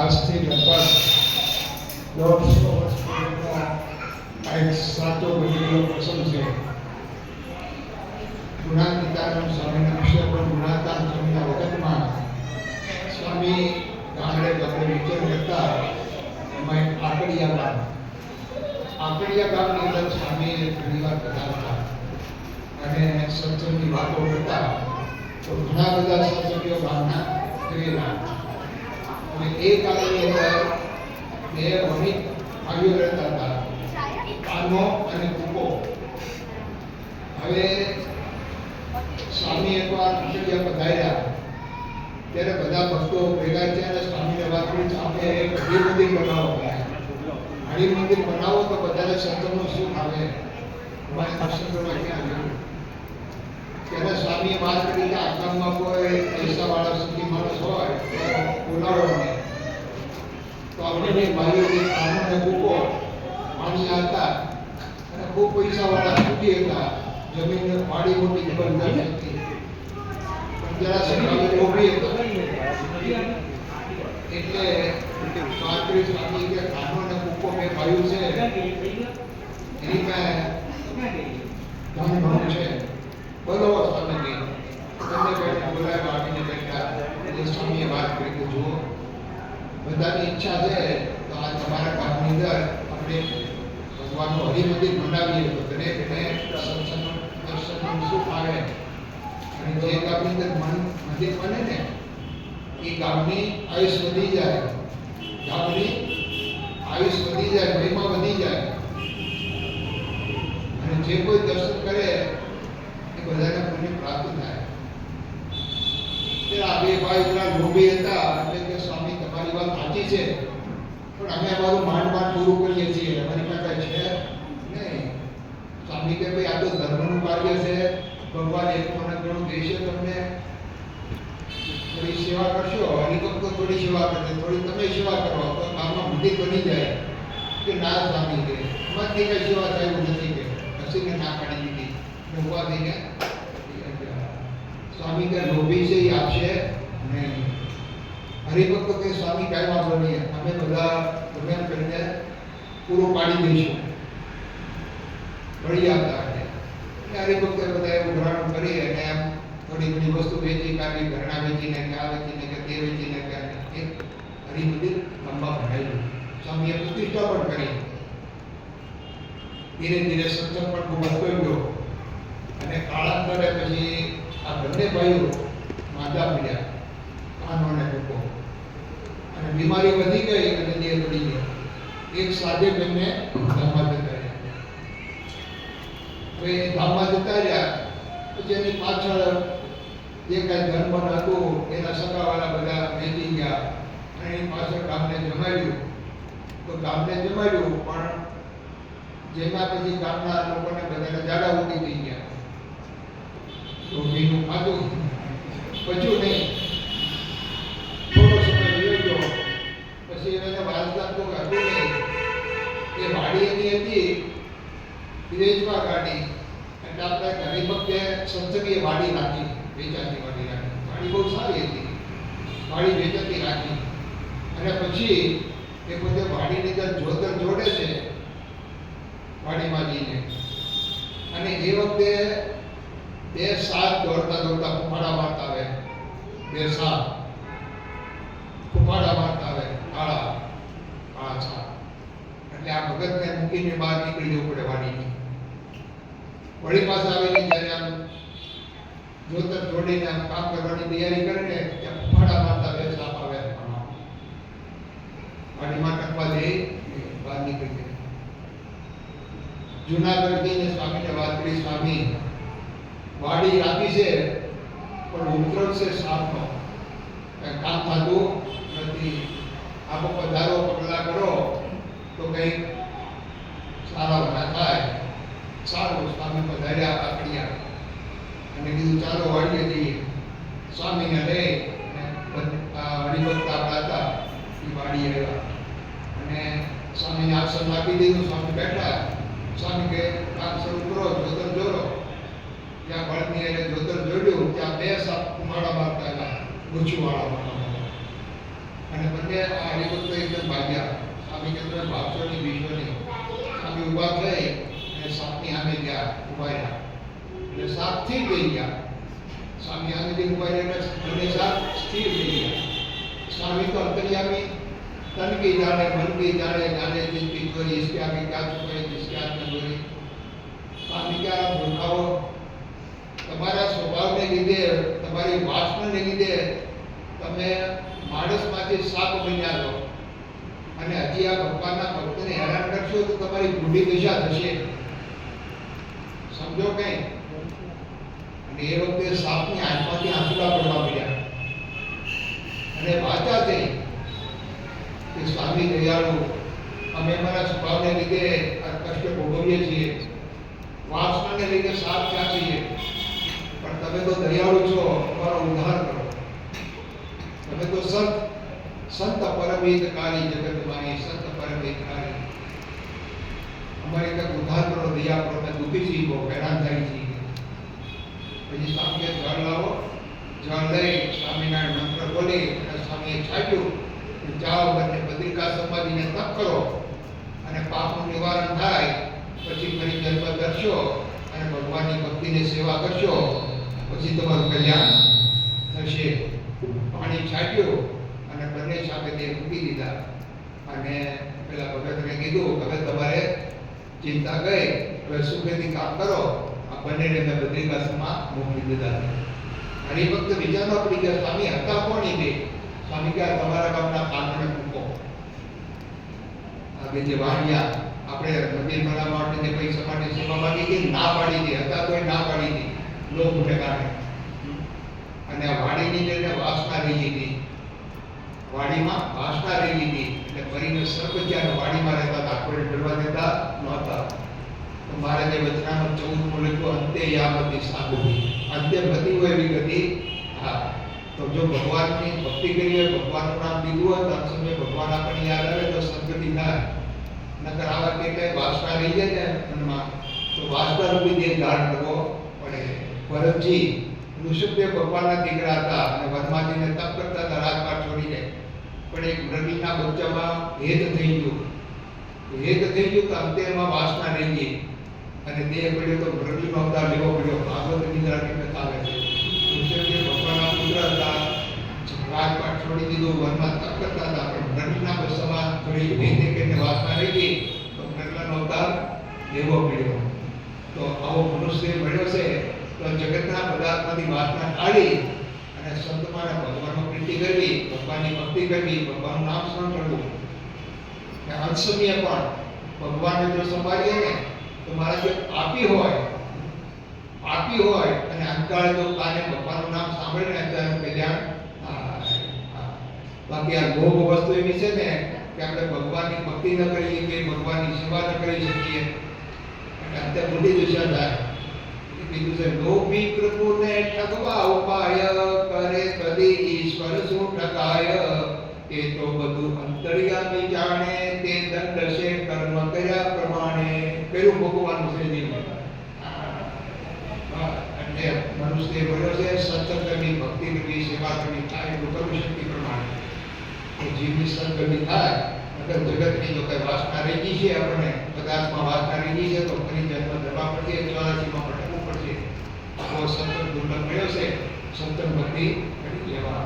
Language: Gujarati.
આજથી લગભગ 150 વર્ષ પૂર્વનો એક સાચો બનેલો પ્રસંગ છે. ગુણાતીતાનંદ સ્વામીના વિશે પણ ગુણાતીતાનંદ સ્વામીના વખતમાં સ્વામી ગામડે ગામડે વિચરણ કરતા એમાં એક આકડિયા ગામની અંદર સ્વામી ઘણી વાર પધારતા અને સત્સંગની વાતો કરતા. તો ઘણા બધા સત્સંગીઓ ગામના થયેલા અને એ કાળની અંદર બે વણિક ભાઈઓ રહેતા હતા, કાનો અને કુકો. હવે સ્વામી એકવાર આકડિયા પધાર્યા ત્યારે બધા ભક્તો ભેગા થયા અને સ્વામીને વાત કરી કે આપણે એક હરિ મંદિર બનાવો. હરિ મંદિર બનાવો તો બધાને સત્સંગનું સુખ આવે. અમારે સત્સંગમાં ક્યાં આવ્યું ત્યારે સ્વામીએ વાત કરી કે આ ગામમાં કોઈ પૈસાવાળા સુખી માણસ હોય તો બોલાવો મને. તો આપણે બે ભાઈઓ જે કાનો અને કુકો માણસા હતા અને ખૂબ પૈસાવાળા સુખી હતા. જમીન વાડી મોટી જબરદસ્ત હતી, પણ જરા સ્વામી લોભી હતા. એટલે પાત્રી સ્વામી કે કાનો અને કુકો બે ભાઈઓ છે એની પાસે ધન ઘણું છે, બોલો સ્વામી તમને બેઠા બોલાવ્યા આવીને બેઠા. એટલે સ્વામીએ વાત કરી કે જુઓ બધાની ઈચ્છા છે તો આ તમારા ગામની અંદર આપણે ભગવાનનું હરિ મંદિર બનાવીએ તો દરેકને દર્શનનું સુખ આવે અને જે ગામની અંદર મંદિર બને ને એ ગામની આયુષ વધી જાય, ગામની આયુષ વધી જાય, મહિમા વધી જાય અને જે કોઈ દર્શન કરે એ બધાને પુણ્ય પ્રાપ્ત થાય. આ બે ભાઈ એટલા લોભી હતા એટલે કે સ્વામી તમારી વાત સાચી છે પણ અમે અમારું માંડ પૂરું કરીએ છીએ, અમારી પાસે છે નહીં. સ્વામી કે ભાઈ આ તો ધર્મનું કાર્ય છે, ભગવાન એક મને ઘણું દેશે, તમને થોડી સેવા કરશો, હરિભક્તો થોડી સેવા કરશે, થોડી તમે સેવા કરો તો ગામમાં મંદિર બની જાય. કે ના સ્વામી કે અમારથી કઈ સેવા થાય એવું નથી કે હસીને ના પાડી દીધી. ઉભા થઈને સ્વામી કે લોભી છે એ આપશે નહીં. હરિભક્તો કે સ્વામી કાંઈ વાંધો નહીં, અમે બધા તમે કરીને પૂરું પાડી દઈશું, ભળી આપતા. એટલે હરિભક્તો બધા એવું ઘરાણું કરી અને એમ થોડી ઘણી વસ્તુ વેચી કાઢી, ઘરણા વેચીને કે આ વેચીને કે તે વેચીને કે એક હરિમંદિર લંબા ભરાયેલું. સ્વામીએ પ્રતિષ્ઠા પણ કરી. ધીરે ધીરે સત્સંગ પણ ખૂબ વધતો ગયો અને કાળાંતરે પછી આ બંને ભાઈઓ માંદા પડ્યા, કાનો અને કુકો, અને બીમારી વધી ગઈ અને દેહ પડી ગયો. એક સાધે બંને ધામમાં જતા રહ્યા. હવે ધામમાં જતા રહ્યા પછી એની પાછળ જે કાંઈ ધન પણ હતું એના સગાવાળા બધા વેચી ગયા અને એની પાછળ ગામને જમાડ્યું. તો ગામને જમાડ્યું પણ જેમાં પછી ગામના લોકોને બધાને ઝાડા ઉડી થઈ ગયા. રોટીનું ખાધું પચ્યું નહીં. થોડો સમય વયો ગયો પછી એને વારસદાર તો કાઢ્યું નહીં. એ વાડી એની હતી વિદેશમાં કાઢી એટલે આપણે હરિભક્તે સત્સંગીએ વાડી રાખી, વેચાતી વાડી રાખી. વાડી બહુ સારી હતી, વાડી વેચાતી રાખી અને પછી એ પોતે વાડીની અંદર જોતર જોડે છે વાડીમાં જઈને. અને એ વખતે બે સાત દોડતા દોડતા ફૂફાડા મારતા આવે, બે સાત ફૂફાડા મારતા આવે, કાળા સાપ. એટલે આ ભગતને મૂકીને બહાર નીકળી જવું પડે વાડીની. વળી પાસે આવીને જ્યારે આમ જોતર જોડીને આમ કામ કરવાની તૈયારી કરીને ત્યાં ફૂફાડા મારતા બે સાપ આવે, વાડીમાં ટકવા જઈ બહાર નીકળી જાય. જુનાગઢ જઈને સ્વામીને વાત કરી, સ્વામી વાડી રાખી છે પણ ઉપદ્રવ છે સાપનો, કામ થતું નથી. આપ પધારો, પગલા કરો તો કંઈક સારા ભલા થાય. સારું, સ્વામી પધાર્યા આકડિયા અને કીધું ચાલો વાડીએ જઈએ. સ્વામીને લઈ હરિભક્ત આપણા હતા એ વાડી આવ્યા અને સ્વામીને આસન આપી દીધું. સ્વામી બેઠા. સ્વામી કે કામ શરૂ કરો, જોતર જોડો. ત્યાં બળદની એને જોતર જોડ્યું, ત્યાં બે સાપ ફૂફાડા મારતા હતા, ગુચ્છુવાળા અને બંને આ હરિભક્તો એકદમ ભાગ્યા. સ્વામી કે તમે ભાગશો નહીં, બીજો નહીં. સ્વામી ઊભા થઈ અને સાપની સામે ગયા, ઊભા રહ્યા. એટલે સાપ સ્થિર થઈ ગયા. સ્વામી સામે જે ઊભા રહ્યા બંને સાપ સ્થિર થઈ ગયા. સ્વામી તો અંતર્યામી, तन की जाने मन की जाने जाने जिसकी चोरी इसके आगे क्या छुपे जिसके हाथ में चोरी. स्वामी क्या मूर्खाओ, તમારા સ્વભાવને લીધે તમારી વાસનાને લીધે તમે માણસમાંથી સાપ બન્યા છો અને હજી આ ભગવાનના ભક્તને હેરાન કરશો તો તમારી બુદ્ધિ દિશા થશે. સમજો કઈ? અને એ વખતે સાપની આંખમાંથી આંસુડા પડવા મળ્યા અને વાચા થઈ કે સ્વામી દયાળુ, અમે અમારા સ્વભાવને લીધે આ કષ્ટ ભોગવીએ છીએ, વાસનાને લીધે સાપ થયા છીએ, પણ તમે તો દયાળુ છો, અમારો ઉદ્ધાર કરો. તમે તો સંત પરમહિતકારી જગતમાની, સંત પરમહિતકારી, અમારે કંઈક ઉદ્ધાર કરો, દયા કરો. અમે દુઃખી છીએ, બહુ હેરાન થાય છીએ. પછી સ્વામીએ જળ લાવો. જળ લઈ સ્વામિનારાયણ મંત્ર બોલી અને સ્વામીએ છાટ્યું. જાઓ બંને બદ્રિકા સમાધિને તપ કરો અને પાપનું નિવારણ થાય. પછી ફરી જન્મ ધરશો અને ભગવાનની ભક્તિની સેવા કરશો, પછી તમારું કલ્યાણ થશે. પાણી છાટ્યું અને બંને સાથે તે મૂકી દીધા અને પેલા ભગતને કીધું, હવે તમારે ચિંતા ગઈ, હવે સુખેથી કામ કરો. આ બંનેને મેં બદ્રિકાશ્રમમાં મોકલી દીધા. હરિભક્ત વિચારવા પડી ગયા, સ્વામી હતા કોણ એ બે? સ્વામી કે તમારા ગામના કાંઠને મૂકો. આ બે જે વાણિયા આપણે મંદિર બનાવવા માટે જે પૈસા માટે સેવા માંગી હતી, ના પાડી હતી. હતા તોય ના પાડી હતી, લોભને કારણે. અને આ વાડીની જે વાસના રહી હતી, વાડીમાં વાસના રહી હતી એટલે ફરીને સર્વજ્ઞાન વાડીમાં રહેતા હતા, કોઈ ડરવા દેતા નહોતા. તો મારે જે વચનામાં 14 લખ્યું, અંતે યામતી સાધુતિ, અંતે ગતિ હોય એવી ગતિ. હા, તો જો ભગવાનની ભક્તિ કરી હોય, ભગવાનનું નામ લીધું હોય, તો સમયે ભગવાન આપણને યાદ આવે તો સદગતિ થાય. નકર આવા કેટલાય વાસના રહી જાય ને મનમાં, તો વાસના રૂપી દેહ ધારણ કરવો પડે. ભરતજી ઋષભદેવ ભગવાનના દીકરા હતા અને વનમાજીને તપ કરતા હતા, રાજપાટ છોડીને. પણ એક મૃગીના બચ્ચામાં હેત થઈ ગયું. હેત થઈ ગયું તો અંતે એમાં વાસના રહી ગઈ અને દેહ પડ્યો તો મૃગીનો અવતાર લેવો પડ્યો. ભાગવતની કથા આવે છે. ઋષભદેવ ભગવાનના પુત્ર હતા, રાજપાટ છોડી દીધું, વનમાં તપ કરતા હતા, પણ મૃગીના બચ્ચામાં થોડી હેત કરીને વાસના રહી ગઈ તો મૃગલાનો અવતાર લેવો પડ્યો. તો આવો મનુષ્ય મળ્યો છે તો જગતના પદાર્થમાંથી વાસના કાઢી અને સંતમાં ભગવાનની પ્રીતિ કરવી, ભગવાનની ભક્તિ કરવી, ભગવાનનું નામ સ્મરણ કરવું. અંશમીય પણ ભગવાનને જો સંભાળીએ ને તો મારા જે પાપી હોય અને અંતકાળે જો કાને ભગવાનનું નામ સાંભળીને તેનું કલ્યાણ. બાકી આ ભોગ વસ્તુ એવી છે ને કે આપણે ભગવાનની ભક્તિ ન કરીએ કે ભગવાનની સેવા ન કરી શકીએ એટલે અંતે બુદ્ધિ દિશા થાય. કીધું છે, લોભી પ્રભુને ઠગવા ઉપાય કરે, કદી ઈશ્વર શું ઠગાય. એ તો બધું અંતર્યામી જાણે, તે દંડ છે કર્મ કર્યા પ્રમાણે. કયું ભગવાનનું છે જીવન? એટલે મનુષ્ય બોલ્યો છે, સત્સંગ કરવી, ભક્તિ કરવી, સેવા કરવી, થાય એટલું કરવું શક્તિ પ્રમાણે. તો જીવની સદગતિ થાય. અગર જગતની જો કઈ વાસના રહી ગઈ છે, આપણને પદાર્થમાં વાસના રહી ગઈ છે તો ફરી જન્મ ધરવા પડશે, 84માં ભટકવું પડશે. આવો સંતન દુર્લભ મળ્યો છે, સંતન ભક્તિ કરી લેવા.